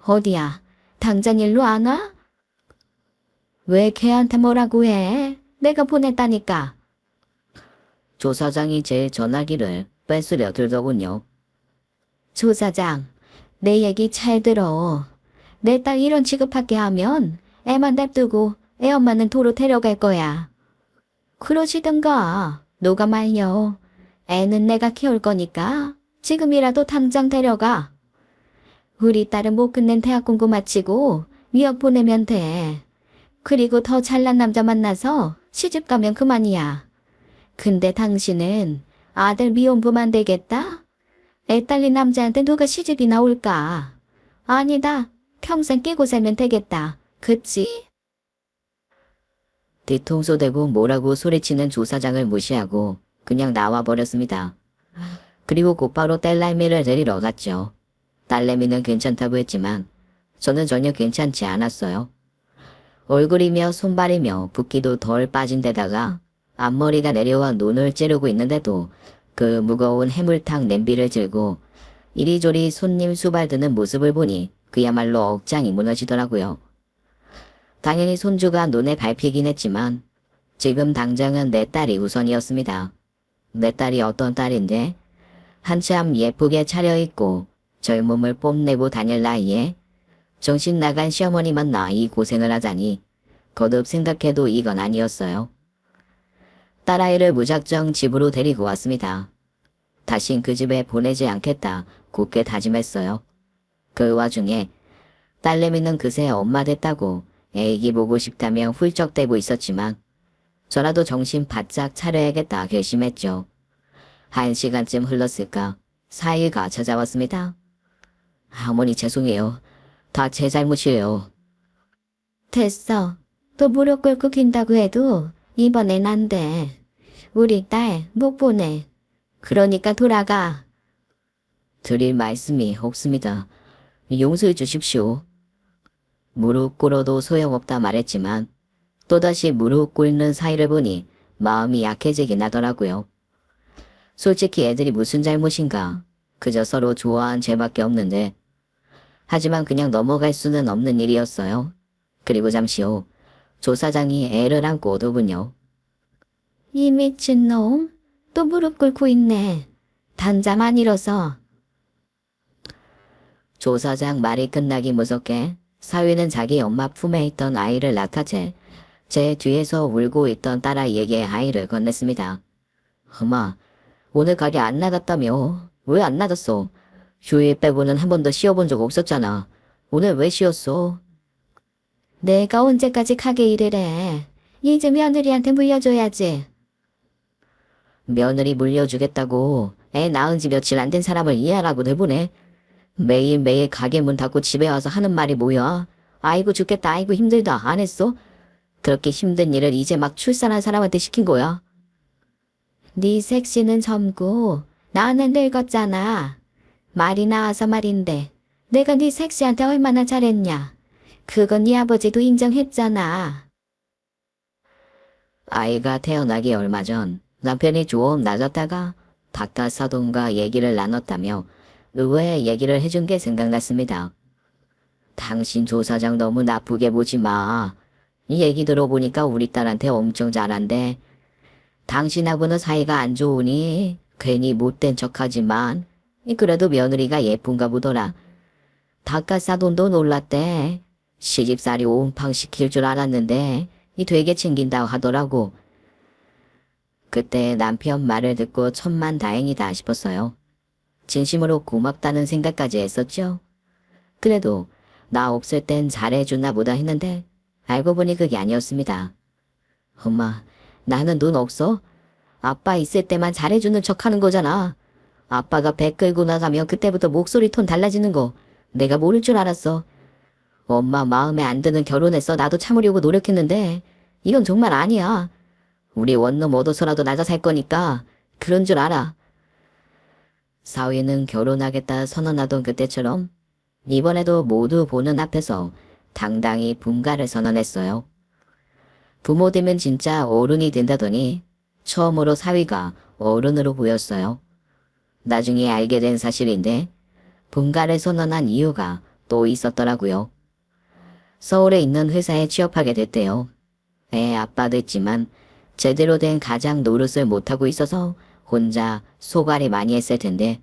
어디야? 당장 일로 안 와? 왜 걔한테 뭐라고 해? 내가 보냈다니까. 조사장이 제 전화기를 뺏으려 들더군요. 조사장, 내 얘기 잘 들어. 내 딸 이런 취급하게 하면 애만 냅두고 애 엄마는 도로 데려갈 거야. 그러시든가. 누가 말려. 애는 내가 키울 거니까 지금이라도 당장 데려가. 우리 딸은 못 끝낸 대학 공부 마치고 미역 보내면 돼. 그리고 더 잘난 남자 만나서 시집 가면 그만이야. 근데 당신은 아들 미혼부만 되겠다? 애 딸린 남자한테 누가 시집이 나올까? 아니다. 평생 끼고 살면 되겠다. 그치? 뒤통수 대고 뭐라고 소리치는 조사장을 무시하고 그냥 나와버렸습니다. 그리고 곧바로 딸내미를 데리러 갔죠. 딸내미는 괜찮다고 했지만 저는 전혀 괜찮지 않았어요. 얼굴이며 손발이며 붓기도 덜 빠진 데다가 앞머리가 내려와 눈을 찌르고 있는데도 그 무거운 해물탕 냄비를 들고 이리저리 손님 수발드는 모습을 보니 그야말로 억장이 무너지더라고요. 당연히 손주가 눈에 밟히긴 했지만 지금 당장은 내 딸이 우선이었습니다. 내 딸이 어떤 딸인데 한참 예쁘게 차려입고 젊음을 뽐내고 다닐 나이에 정신 나간 시어머니 만나 이 고생을 하자니 거듭 생각해도 이건 아니었어요. 딸아이를 무작정 집으로 데리고 왔습니다. 다신 그 집에 보내지 않겠다 굳게 다짐했어요. 그 와중에 딸내미는 그새 엄마 됐다고 애기 보고 싶다며 훌쩍대고 있었지만 저라도 정신 바짝 차려야겠다 결심했죠. 1시간쯤 흘렀을까 사위가 찾아왔습니다. 어머니 죄송해요. 다 제 잘못이에요. 됐어. 또 무릎 꿇고 긴다고 해도 이번엔 안 돼. 우리 딸 못 보내. 그러니까 돌아가. 드릴 말씀이 없습니다. 용서해 주십시오. 무릎 꿇어도 소용없다 말했지만 또다시 무릎 꿇는 사이를 보니 마음이 약해지긴 하더라고요. 솔직히 애들이 무슨 잘못인가. 그저 서로 좋아한 죄밖에 없는데. 하지만 그냥 넘어갈 수는 없는 일이었어요. 그리고 잠시 후 조 사장이 애를 안고 오더군요. 이 미친놈. 또 무릎 꿇고 있네. 단잠 일어서. 조 사장 말이 끝나기 무섭게 사위는 자기 엄마 품에 있던 아이를 낳다 제 뒤에서 울고 있던 딸아이에게 아이를 건넸습니다. 엄마, 오늘 가게 안 나갔다며? 왜 안 나갔어? 휴일 빼고는 한 번도 쉬어본 적 없었잖아. 오늘 왜 쉬었어? 내가 언제까지 가게 일을 해. 이제 며느리한테 물려줘야지. 며느리 물려주겠다고 애 낳은 지 며칠 안 된 사람을 이해하라고 내보내. 매일매일 가게 문 닫고 집에 와서 하는 말이 뭐야? 아이고 죽겠다, 아이고 힘들다 안 했어? 그렇게 힘든 일을 이제 막 출산한 사람한테 시킨 거야? 네 섹시는 젊고 나는 늙었잖아. 말이 나와서 말인데 내가 네 섹시한테 얼마나 잘했냐. 그건 네 아버지도 인정했잖아. 아이가 태어나기 얼마 전 남편이 좀 낮았다가 바깥 사돈과 얘기를 나눴다며 의외의 얘기를 해준 게 생각났습니다. 당신 조 사장 너무 나쁘게 보지 마. 이 얘기 들어보니까 우리 딸한테 엄청 잘한대. 당신하고는 사이가 안 좋으니 괜히 못된 척하지만 그래도 며느리가 예쁜가 보더라. 바깥 사돈도 놀랐대. 시집살이 온팡 시킬 줄 알았는데 되게 챙긴다고 하더라고. 그때 남편 말을 듣고 천만다행이다 싶었어요. 진심으로 고맙다는 생각까지 했었죠. 그래도 나 없을 땐 잘해주나 보다 했는데 알고 보니 그게 아니었습니다. 엄마, 나는 눈 없어? 아빠 있을 때만 잘해주는 척 하는 거잖아. 아빠가 배 끌고 나가면 그때부터 목소리 톤 달라지는 거 내가 모를 줄 알았어. 엄마 마음에 안 드는 결혼했어. 나도 참으려고 노력했는데 이건 정말 아니야. 우리 원룸 얻어서라도 나가 살 거니까 그런 줄 알아. 사위는 결혼하겠다 선언하던 그때처럼 이번에도 모두 보는 앞에서 당당히 분가를 선언했어요. 부모 되면 진짜 어른이 된다더니 처음으로 사위가 어른으로 보였어요. 나중에 알게 된 사실인데 분가를 선언한 이유가 또 있었더라고요. 서울에 있는 회사에 취업하게 됐대요. 애 아빠 됐지만 제대로 된 가장 노릇을 못하고 있어서 혼자 소갈이 많이 했을 텐데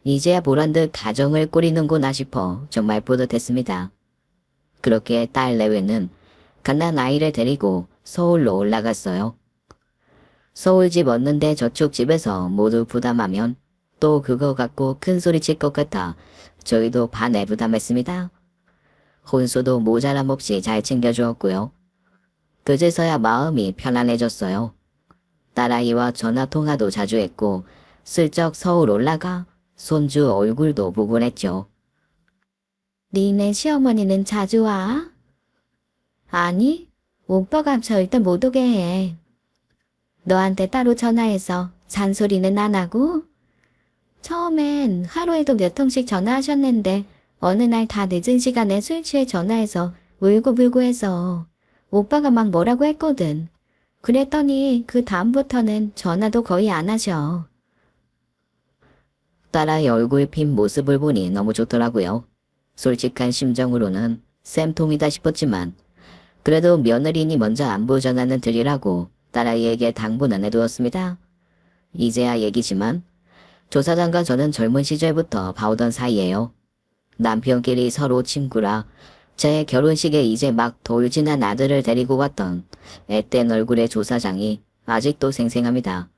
이제야 보란듯 가정을 꾸리는구나 싶어 정말 뿌듯했습니다. 그렇게 딸 내외는 갓난 아이를 데리고 서울로 올라갔어요. 서울 집 얻는데 저쪽 집에서 모두 부담하면 또 그거 갖고 큰 소리 칠 것 같아 저희도 반에 부담했습니다. 혼수도 모자람 없이 잘 챙겨주었고요. 그제서야 마음이 편안해졌어요. 딸아이와 전화통화도 자주 했고 슬쩍 서울 올라가 손주 얼굴도 보곤 했죠. 니네 시어머니는 자주 와? 아니, 오빠가 절대 못 오게 해. 너한테 따로 전화해서 잔소리는 안 하고? 처음엔 하루에도 몇 통씩 전화하셨는데 어느 날 다 늦은 시간에 술 취해 전화해서 울고불고 해서 오빠가 막 뭐라고 했거든. 그랬더니 그 다음부터는 전화도 거의 안 하셔. 딸아이 얼굴 핀 모습을 보니 너무 좋더라고요. 솔직한 심정으로는 쌤통이다 싶었지만 그래도 며느리니 먼저 안부 전화는 드리라고 딸아이에게 당부는 해두었습니다. 이제야 얘기지만 조 사장과 저는 젊은 시절부터 봐오던 사이예요. 남편끼리 서로 친구라 제 결혼식에 이제 막 돌진한 아들을 데리고 왔던 앳된 얼굴의 조 사장이 아직도 생생합니다.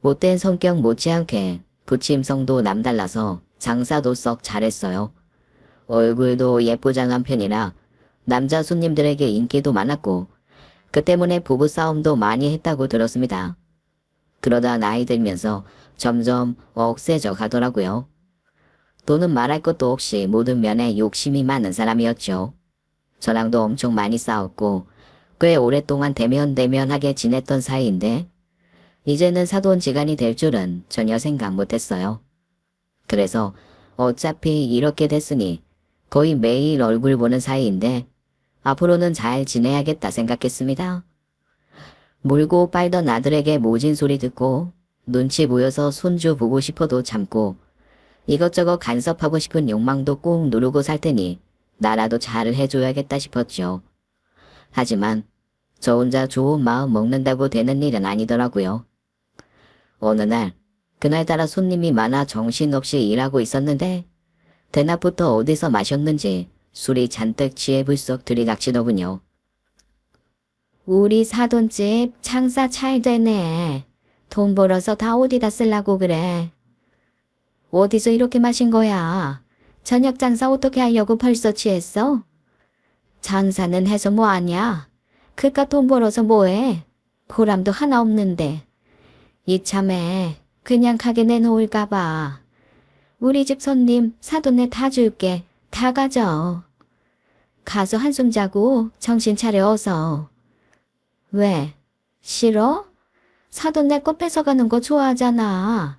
못된 성격 못지않게 부침성도 남달라서 장사도 썩 잘했어요. 얼굴도 예쁘장한 편이라 남자 손님들에게 인기도 많았고 그 때문에 부부싸움도 많이 했다고 들었습니다. 그러다 나이 들면서 점점 억세져 가더라고요. 또는 말할 것도 없이 모든 면에 욕심이 많은 사람이었죠. 저랑도 엄청 많이 싸웠고 꽤 오랫동안 대면대면하게 지냈던 사이인데 이제는 사돈지간이 될 줄은 전혀 생각 못했어요. 그래서 어차피 이렇게 됐으니 거의 매일 얼굴 보는 사이인데 앞으로는 잘 지내야겠다 생각했습니다. 물고 빨던 아들에게 모진 소리 듣고 눈치 보여서 손주 보고 싶어도 참고 이것저것 간섭하고 싶은 욕망도 꾹 누르고 살 테니 나라도 잘 해줘야겠다 싶었죠. 하지만 저 혼자 좋은 마음 먹는다고 되는 일은 아니더라고요. 어느 날 그날따라 손님이 많아 정신없이 일하고 있었는데 대낮부터 어디서 마셨는지 술이 잔뜩 취해 불썩 들이닥치더군요. 우리 사돈집 장사 잘 되네. 돈 벌어서 다 어디다 쓰려고 그래. 어디서 이렇게 마신 거야? 저녁 장사 어떻게 하려고 벌써 취했어? 장사는 해서 뭐 하냐? 그깟 돈 벌어서 뭐해? 보람도 하나 없는데. 이참에 그냥 가게 내놓을까 봐. 우리 집 손님 사돈네 다 줄게. 다 가져. 가서 한숨 자고 정신 차려 어서. 왜? 싫어? 사돈네 거 뺏어가는 거 좋아하잖아.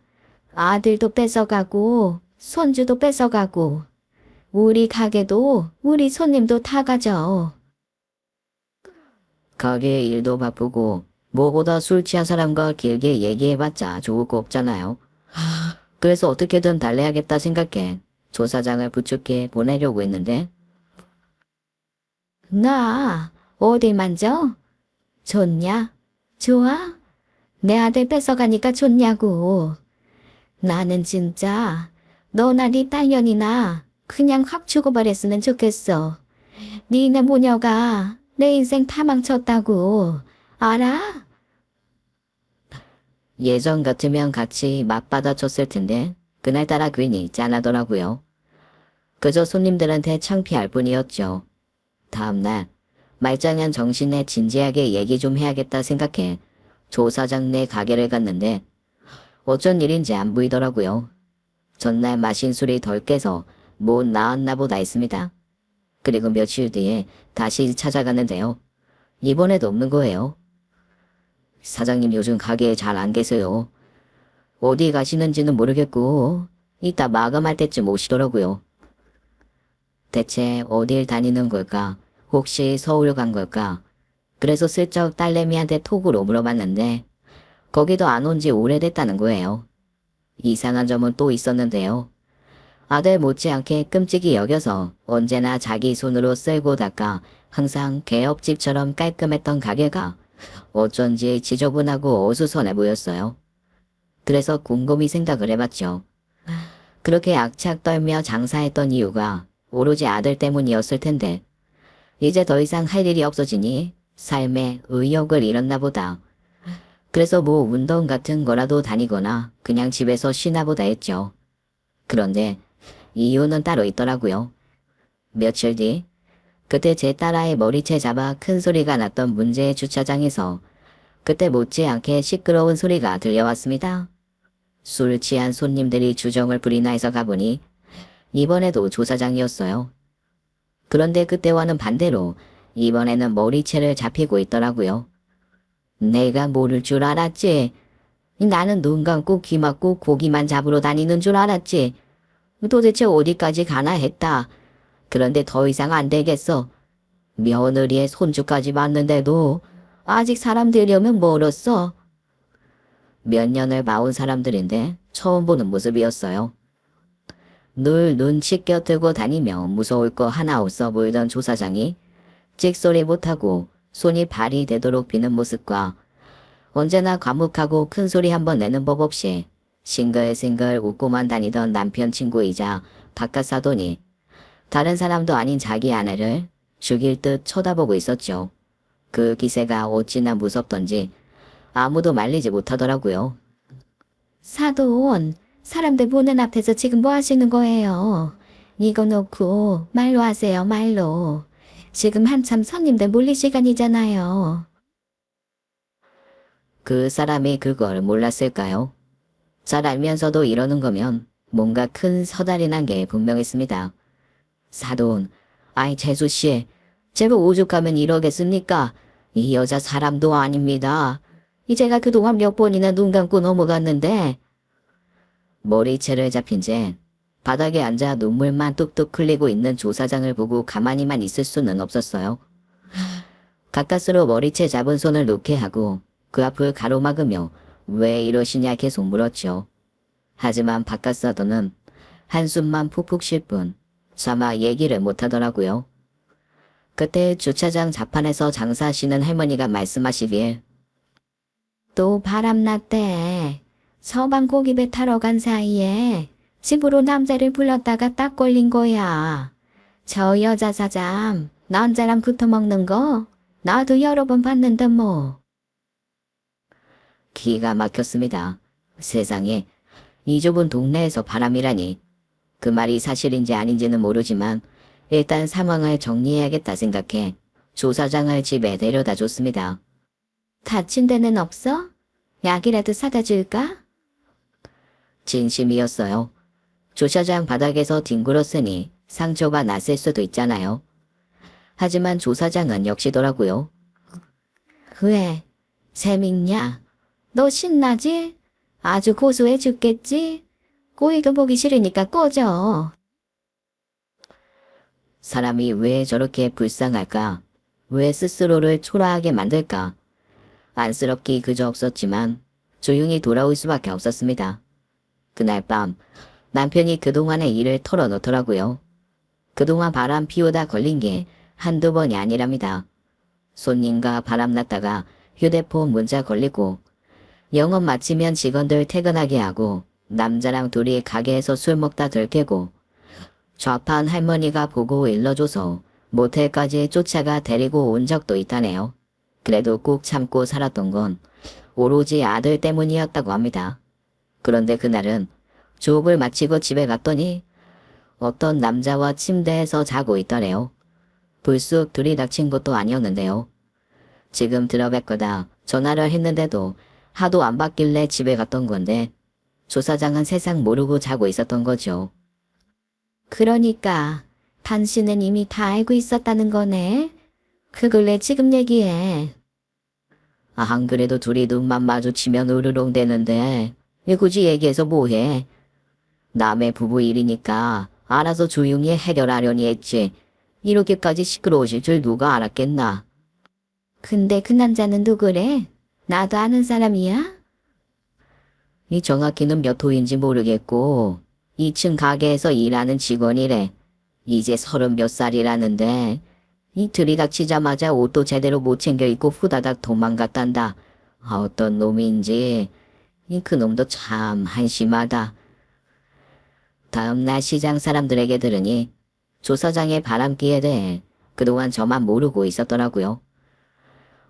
아들도 뺏어가고 손주도 뺏어가고 우리 가게도 우리 손님도 다 가져. 가게 일도 바쁘고 뭐보다 술 취한 사람과 길게 얘기해봤자 좋을 거 없잖아요. 그래서 어떻게든 달래야겠다 생각해 조 사장을 부축해 보내려고 했는데 나 어디 만져? 좋냐? 좋아? 내 아들 뺏어가니까 좋냐고. 나는 진짜 너나 네 딸년이나 그냥 확 죽어버렸으면 좋겠어. 니네 모녀가 내 인생 다 망쳤다고. 알아? 예전 같으면 같이 맞받아쳤을 텐데 그날따라 괜히 짠하더라고요. 그저 손님들한테 창피할 뿐이었죠. 다음날 말짱한 정신에 진지하게 얘기 좀 해야겠다 생각해 조 사장네 가게를 갔는데 어쩐 일인지 안 보이더라고요. 전날 마신 술이 덜 깨서 못 나왔나 보다 했습니다. 그리고 며칠 뒤에 다시 찾아갔는데요. 이번에도 없는 거예요. 사장님 요즘 가게에 잘 안 계세요. 어디 가시는지는 모르겠고 이따 마감할 때쯤 오시더라고요. 대체 어딜 다니는 걸까? 혹시 서울 간 걸까? 그래서 슬쩍 딸내미한테 톡으로 물어봤는데 거기도 안 온 지 오래됐다는 거예요. 이상한 점은 또 있었는데요. 아들 못지않게 끔찍이 여겨서 언제나 자기 손으로 쓸고 닦아 항상 개업집처럼 깔끔했던 가게가 어쩐지 지저분하고 어수선해 보였어요. 그래서 곰곰이 생각을 해봤죠. 그렇게 악착 떨며 장사했던 이유가 오로지 아들 때문이었을 텐데 이제 더 이상 할 일이 없어지니 삶에 의욕을 잃었나 보다. 그래서 뭐 운동 같은 거라도 다니거나 그냥 집에서 쉬나 보다 했죠. 그런데 이유는 따로 있더라고요. 며칠 뒤 그때 제 딸아이 머리채 잡아 큰 소리가 났던 문제의 주차장에서 그때 못지않게 시끄러운 소리가 들려왔습니다. 술 취한 손님들이 주정을 부리나 해서 가보니 이번에도 조 사장이었어요. 그런데 그때와는 반대로 이번에는 머리채를 잡히고 있더라고요. 내가 모를 줄 알았지. 나는 눈 감고 귀 막고 고기만 잡으러 다니는 줄 알았지. 도대체 어디까지 가나 했다. 그런데 더 이상 안 되겠어. 며느리의 손주까지 봤는데도 아직 사람 되려면 멀었어. 몇 년을 봐온 사람들인데 처음 보는 모습이었어요. 늘 눈치 껴들고 다니며 무서울 거 하나 없어 보이던 조 사장이 찍소리 못하고 손이 발이 되도록 비는 모습과 언제나 과묵하고 큰 소리 한번 내는 법 없이 싱글싱글 웃고만 다니던 남편 친구이자 바깥 사돈이 다른 사람도 아닌 자기 아내를 죽일 듯 쳐다보고 있었죠. 그 기세가 어찌나 무섭던지 아무도 말리지 못하더라고요. 사돈, 사람들 보는 앞에서 지금 뭐 하시는 거예요? 이거 놓고 말로 하세요, 말로. 지금 한참 손님들 몰릴 시간이잖아요. 그 사람이 그걸 몰랐을까요? 잘 알면서도 이러는 거면 뭔가 큰 서달이 난 게 분명했습니다. 사돈, 아이 재수씨, 제가 오죽하면 이러겠습니까? 이 여자 사람도 아닙니다. 이제가 그동안 몇 번이나 눈 감고 넘어갔는데 머리채를 잡힌 채 바닥에 앉아 눈물만 뚝뚝 흘리고 있는 조사장을 보고 가만히만 있을 수는 없었어요. 가까스로 머리채 잡은 손을 놓게 하고 그 앞을 가로막으며 왜 이러시냐 계속 물었죠. 하지만 바깥사도는 한숨만 푹푹 쉴 뿐 차마 얘기를 못하더라고요. 그때 주차장 자판에서 장사하시는 할머니가 말씀하시길 또 바람났대. 서방 고기배 타러 간 사이에 집으로 남자를 불렀다가 딱 걸린 거야. 저 여자 사장 남자랑 붙어먹는 거 나도 여러 번 봤는데 뭐. 기가 막혔습니다. 세상에 이 좁은 동네에서 바람이라니. 그 말이 사실인지 아닌지는 모르지만 일단 상황을 정리해야겠다 생각해 조사장을 집에 데려다 줬습니다. 다친 데는 없어? 약이라도 사다 줄까? 진심이었어요. 조사장 바닥에서 뒹굴었으니 상처가 났을 수도 있잖아요. 하지만 조사장은 역시더라고요. 왜? 재밌냐? 너 신나지? 아주 고소해 죽겠지? 꼬이도 보기 싫으니까 꺼져. 사람이 왜 저렇게 불쌍할까? 왜 스스로를 초라하게 만들까? 안쓰럽기 그저 없었지만 조용히 돌아올 수밖에 없었습니다. 그날 밤 남편이 그동안의 일을 털어놓더라고요. 그동안 바람 피우다 걸린 게 한두 번이 아니랍니다. 손님과 바람났다가 휴대폰 문자 걸리고 영업 마치면 직원들 퇴근하게 하고 남자랑 둘이 가게에서 술 먹다 들깨고 좌판 할머니가 보고 일러줘서 모텔까지 쫓아가 데리고 온 적도 있다네요. 그래도 꾹 참고 살았던 건 오로지 아들 때문이었다고 합니다. 그런데 그날은 조업을 마치고 집에 갔더니 어떤 남자와 침대에서 자고 있더래요. 불쑥 들이닥친 것도 아니었는데요. 지금 들어갈 거다 전화를 했는데도 하도 안 받길래 집에 갔던 건데 조사장은 세상 모르고 자고 있었던 거죠. 그러니까 당신은 이미 다 알고 있었다는 거네. 그걸 왜 지금 얘기해? 안 그래도 둘이 눈만 마주치면 으르렁 대는데 왜 굳이 얘기해서 뭐해? 남의 부부 일이니까 알아서 조용히 해결하려니 했지. 이렇게까지 시끄러우실 줄 누가 알았겠나. 근데 그 남자는 누구래? 나도 아는 사람이야? 이 정확히는 몇 호인지 모르겠고 2층 가게에서 일하는 직원이래. 이제 30몇 살이라는데 이 들이닥치자마자 옷도 제대로 못 챙겨 입고 후다닥 도망갔단다. 어떤 놈인지 그 놈도 참 한심하다. 다음날 시장 사람들에게 들으니 조사장의 바람기에 대해 그동안 저만 모르고 있었더라고요.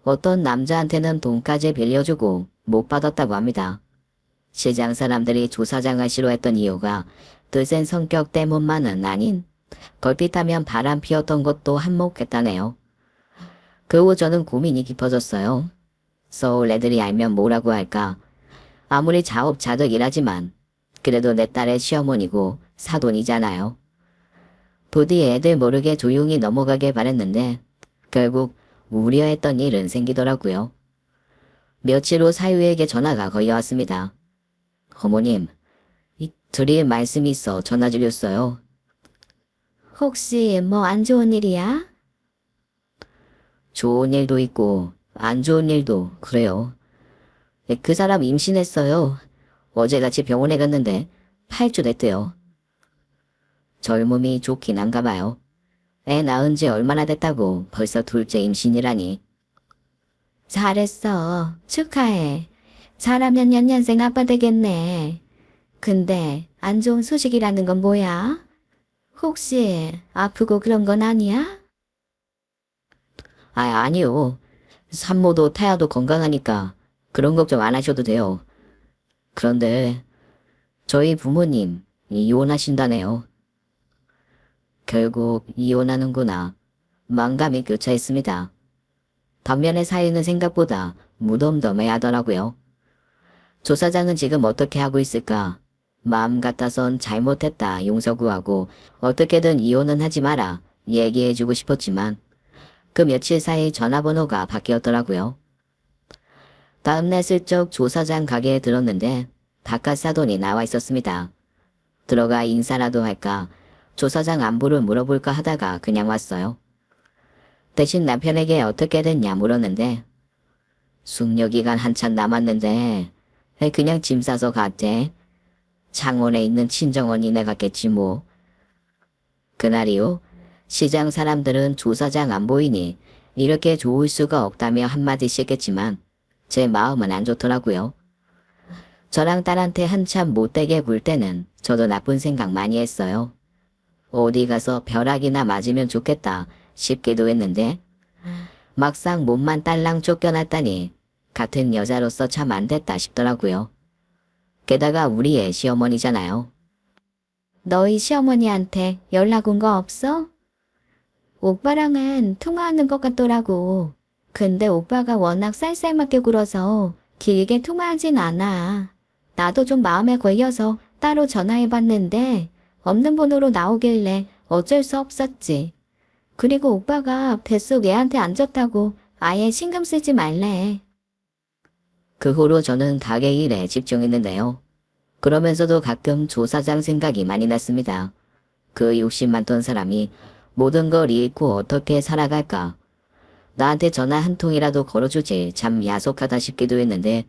어떤 남자한테는 돈까지 빌려주고 못 받았다고 합니다. 시장 사람들이 조사장을 싫어했던 이유가 드센 성격 때문만은 아닌 걸핏하면 바람 피웠던 것도 한몫했다네요. 그 후 저는 고민이 깊어졌어요. 서울 애들이 알면 뭐라고 할까. 아무리 자업자득이라지만 그래도 내 딸의 시어머니고 사돈이잖아요. 부디 애들 모르게 조용히 넘어가길 바랬는데 결국 우려했던 일은 생기더라고요. 며칠 후 사유에게 전화가 걸려왔습니다. 어머님, 이 드릴 말씀이 있어 전화 드렸어요. 혹시 뭐 안 좋은 일이야? 좋은 일도 있고 안 좋은 일도 그래요. 그 사람 임신했어요. 어제같이 병원에 갔는데 8주 됐대요. 젊음이 좋긴 한가 봐요. 애 낳은 지 얼마나 됐다고 벌써 둘째 임신이라니. 잘했어. 축하해. 잘하면 연년생 아빠 되겠네. 근데 안 좋은 소식이라는 건 뭐야? 혹시 아프고 그런 건 아니야? 아니요. 산모도 태아도 건강하니까 그런 걱정 안 하셔도 돼요. 그런데 저희 부모님 이혼하신다네요. 결국 이혼하는구나. 망감이 교차했습니다. 반면에 사위는 생각보다 무덤덤해하더라고요. 조 사장은 지금 어떻게 하고 있을까? 마음 같아선 잘못했다 용서 구하고 어떻게든 이혼은 하지 마라 얘기해주고 싶었지만 그 며칠 사이 전화번호가 바뀌었더라고요. 다음날 슬쩍 조 사장 가게에 들었는데 바깥 사돈이 나와 있었습니다. 들어가 인사라도 할까 조 사장 안부를 물어볼까 하다가 그냥 왔어요. 대신 남편에게 어떻게 됐냐 물었는데 숙려기간 한참 남았는데 그냥 짐 싸서 갔대. 창원에 있는 친정언니네 갔겠지 뭐. 그날이요. 시장 사람들은 조 사장 안 보이니 이렇게 좋을 수가 없다며 한마디씩 했지만 제 마음은 안 좋더라고요. 저랑 딸한테 한참 못되게 굴 때는 저도 나쁜 생각 많이 했어요. 어디 가서 벼락이나 맞으면 좋겠다 싶기도 했는데 막상 몸만 딸랑 쫓겨났다니 같은 여자로서 참 안 됐다 싶더라고요. 게다가 우리 애 시어머니잖아요. 너희 시어머니한테 연락 온 거 없어? 오빠랑은 통화하는 것 같더라고. 근데 오빠가 워낙 쌀쌀맞게 굴어서 길게 통화하진 않아. 나도 좀 마음에 걸려서 따로 전화해봤는데 없는 번호로 나오길래 어쩔 수 없었지. 그리고 오빠가 뱃속 애한테 안 좋다고 아예 신경 쓰지 말래. 그 후로 저는 가게 일에 집중했는데요. 그러면서도 가끔 조 사장 생각이 많이 났습니다. 그 욕심 많던 사람이 모든 걸 잃고 어떻게 살아갈까. 나한테 전화 한 통이라도 걸어주지 참 야속하다 싶기도 했는데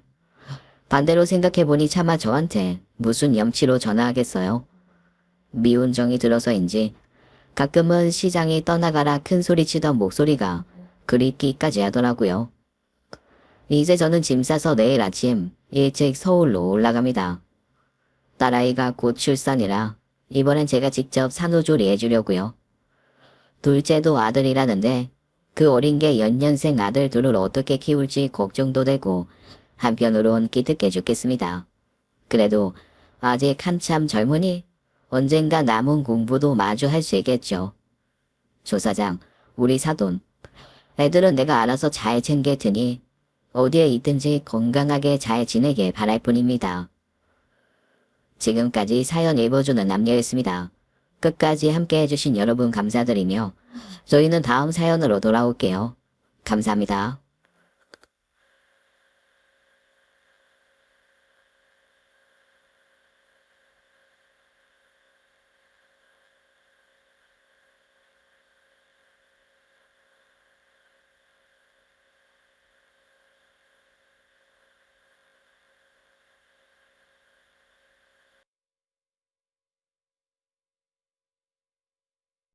반대로 생각해보니 차마 저한테 무슨 염치로 전화하겠어요. 미운 정이 들어서인지 가끔은 시장이 떠나가라 큰 소리치던 목소리가 그립기까지 하더라고요. 이제 저는 짐 싸서 내일 아침 일찍 서울로 올라갑니다. 딸아이가 곧 출산이라 이번엔 제가 직접 산후조리 해주려고요. 둘째도 아들이라는데 그 어린 게 연년생 아들 둘을 어떻게 키울지 걱정도 되고 한편으론 기특해 죽겠습니다. 그래도 아직 한참 젊으니 언젠가 남은 공부도 마주 할 수 있겠죠. 조 사장, 우리 사돈. 애들은 내가 알아서 잘 챙길 테니 어디에 있든지 건강하게 잘 지내길 바랄 뿐입니다. 지금까지 사연 읽어주는 남녀였습니다. 끝까지 함께 해주신 여러분 감사드리며 저희는 다음 사연으로 돌아올게요. 감사합니다.